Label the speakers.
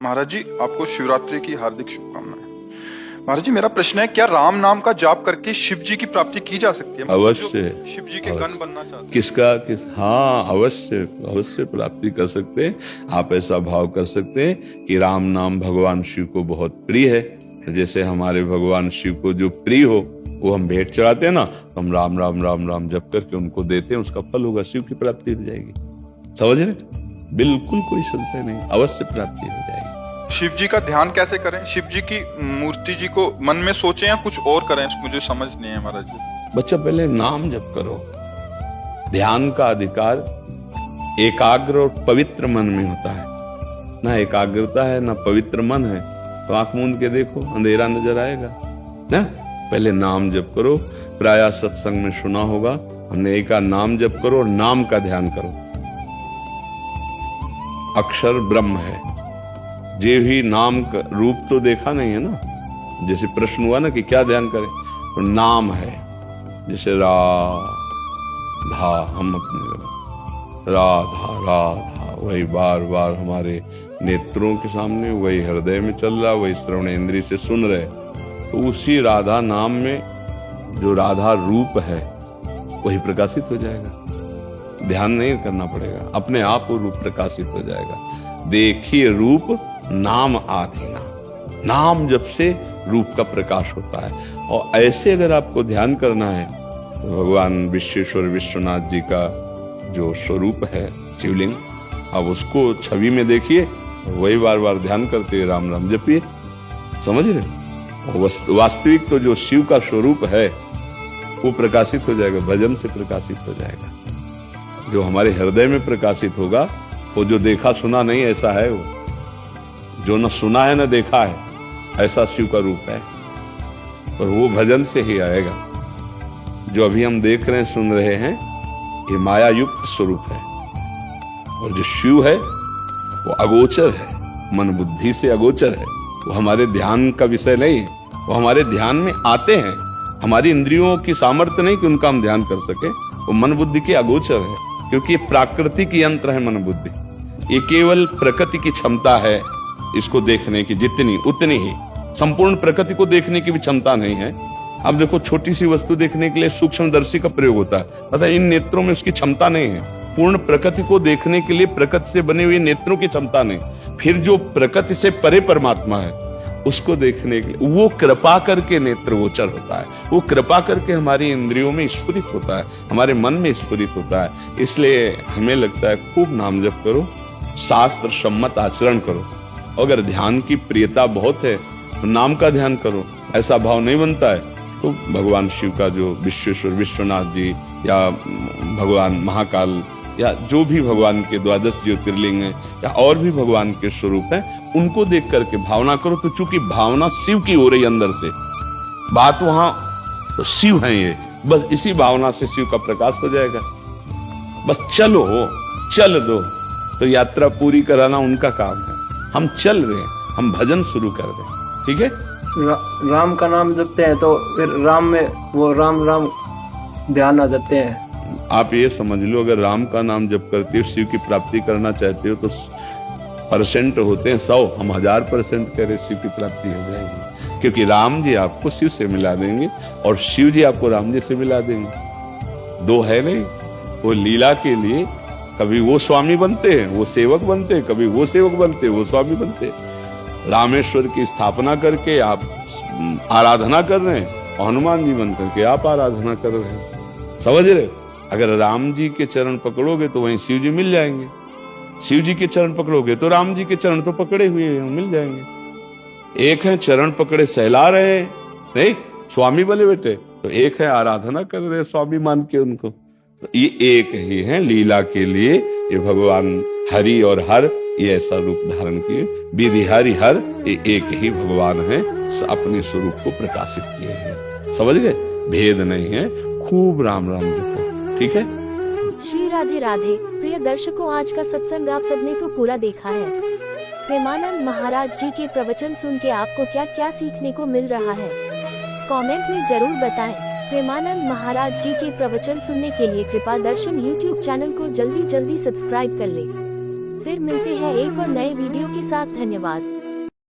Speaker 1: महाराज जी, आपको शिवरात्रि की हार्दिक शुभकामनाएं। महाराज जी, मेरा प्रश्न है, क्या राम नाम का जाप करके शिव जी की प्राप्ति की जा सकती है?
Speaker 2: अवश्य।
Speaker 1: शिव जी के गण बनना चाहते हैं।
Speaker 2: किसका किस हाँ, अवश्य अवश्य प्राप्ति कर सकते हैं। आप ऐसा भाव कर सकते हैं कि राम नाम भगवान शिव को बहुत प्रिय है। जैसे हमारे भगवान शिव को जो प्रिय हो वो हम भेंट चढ़ाते हैं ना, तो हम राम राम राम राम जप करके उनको देते हैं, उसका फल होगा, शिव की प्राप्ति हो जाएगी। समझ रहे? बिल्कुल कोई संशय नहीं, अवश्य प्राप्ति हो जाएगी।
Speaker 1: शिव जी का ध्यान कैसे करें? शिव जी की मूर्ति जी को मन में सोचें या कुछ और करें? मुझे समझ नहीं है महाराज जी।
Speaker 2: बच्चा, पहले नाम जप करो। ध्यान का अधिकार एकाग्र और पवित्र मन में होता है। ना एकाग्रता है ना पवित्र मन है तो आंख मूंद के देखो, अंधेरा नजर आएगा ना। पहले नाम जप करो। प्रायः सत्संग में सुना होगा, हमने एक नाम जप करो और नाम का ध्यान करो। अक्षर ब्रह्म है, जे भी नाम का रूप तो देखा नहीं है ना। जैसे प्रश्न हुआ ना कि क्या ध्यान करें, तो नाम है। जैसे राधा, हम अपने राधा राधा वही बार बार हमारे नेत्रों के सामने, वही हृदय में चल रहा, वही श्रवण इंद्रिय से सुन रहे। तो उसी राधा नाम में जो राधा रूप है वही प्रकाशित हो जाएगा। ध्यान नहीं करना पड़ेगा, अपने आप वो रूप प्रकाशित हो जाएगा। देखिए रूप नाम आधीना, नाम जब से रूप का प्रकाश होता है। और ऐसे अगर आपको ध्यान करना है तो भगवान विश्वेश्वर विश्वनाथ जी का जो स्वरूप है शिवलिंग, अब उसको छवि में देखिए, वही बार बार ध्यान करते हुए राम राम जपिए। समझ रहे? वास्तविक तो जो शिव का स्वरूप है वो प्रकाशित हो जाएगा, भजन से प्रकाशित हो जाएगा। जो हमारे हृदय में प्रकाशित होगा वो जो देखा सुना नहीं ऐसा है, वो जो न सुना है न देखा है ऐसा शिव का रूप है। और वो भजन से ही आएगा। जो अभी हम देख रहे हैं सुन रहे हैं ये माया युक्त स्वरूप है। और जो शिव है वो अगोचर है, मन बुद्धि से अगोचर है। वो हमारे ध्यान का विषय नहीं है, वो हमारे ध्यान में आते हैं। हमारी इंद्रियों की सामर्थ्य नहीं कि उनका हम ध्यान कर सके, वो मन बुद्धि के अगोचर है। क्योंकि ये प्राकृतिक यंत्र है मन बुद्धि, ये केवल प्रकृति की क्षमता है इसको देखने की, जितनी उतनी ही। संपूर्ण प्रकृति को देखने की भी क्षमता नहीं है। अब देखो, छोटी सी वस्तु देखने के लिए सूक्ष्मदर्शी का प्रयोग होता है, पता है इन नेत्रों में उसकी क्षमता नहीं है। पूर्ण प्रकृति को देखने के लिए प्रकृति से बने हुए नेत्रों की क्षमता नहीं। फिर जो प्रकृति से परे परमात्मा है उसको देखने के लिए वो कृपा करके नेत्र गोचर होता है, वो कृपा करके हमारी इंद्रियों में स्फुरित होता है, हमारे मन में स्फुरित होता है। इसलिए हमें लगता है खूब नाम जप करो, शास्त्र सम्मत आचरण करो। अगर ध्यान की प्रियता बहुत है तो नाम का ध्यान करो। ऐसा भाव नहीं बनता है तो भगवान शिव का जो विश्वेश्वर विश्वनाथ जी या भगवान महाकाल या जो भी भगवान के 12 ज्योतिर्लिंग है या और भी भगवान के स्वरूप हैं, उनको देख करके भावना करो। तो चूंकि भावना शिव की हो रही अंदर से, बात वहां तो शिव है, ये बस इसी भावना से शिव का प्रकाश हो जाएगा। बस चलो, चल दो। तो यात्रा पूरी कराना उनका काम है, हम चल रहे हैं, हम भजन शुरू कर दें। ठीक है?
Speaker 3: राम का नाम जपते हैं तो फिर राम में वो राम राम ध्यान आ जाते हैं।
Speaker 2: आप ये समझ लो, अगर राम का नाम जप करते हो, शिव की प्राप्ति करना चाहते हो तो परसेंट होते हैं 100, हम 1000% करें शिव की प्राप्ति हो जाएगी। क्योंकि राम जी आपको शिव से मिला देंगे और शिव जी आपको राम जी से मिला देंगे। दो है नहीं, वो लीला के लिए कभी वो स्वामी बनते हैं, वो सेवक बनते हैं, कभी वो सेवक बनते हैं, वो स्वामी बनते हैं। रामेश्वर की स्थापना करके आप आराधना कर रहे हैं और हनुमान जी बन करके आप आराधना कर रहे हैं। समझ रहे? अगर राम जी के चरण पकड़ोगे तो वहीं शिव जी मिल जाएंगे, शिव जी के चरण पकड़ोगे तो राम जी के चरण तो पकड़े हुए हैं, मिल जाएंगे। एक है चरण पकड़े सहला रहे नहीं स्वामी बोले बेटे, तो एक है आराधना कर रहे स्वामी मान के उनको। तो ये एक ही है लीला के लिए। ये भगवान हरि और हर ये ऐसा रूप धारण किए, विधि हरि हर ये एक ही भगवान है, अपने स्वरूप को प्रकाशित किए हैं। समझ गए? भेद नहीं है। खूब राम राम जपो। ठीक है?
Speaker 4: श्री राधे राधे। प्रिय दर्शकों, आज का सत्संग आप सबने तो पूरा देखा है। प्रेमानंद महाराज जी के प्रवचन सुन के आपको क्या क्या सीखने को मिल रहा है, कमेंट में जरूर बताएं। प्रेमानंद महाराज जी के प्रवचन सुनने के लिए कृपा दर्शन YouTube चैनल को जल्दी सब्सक्राइब कर ले। फिर मिलते हैं एक और नए वीडियो के साथ। धन्यवाद।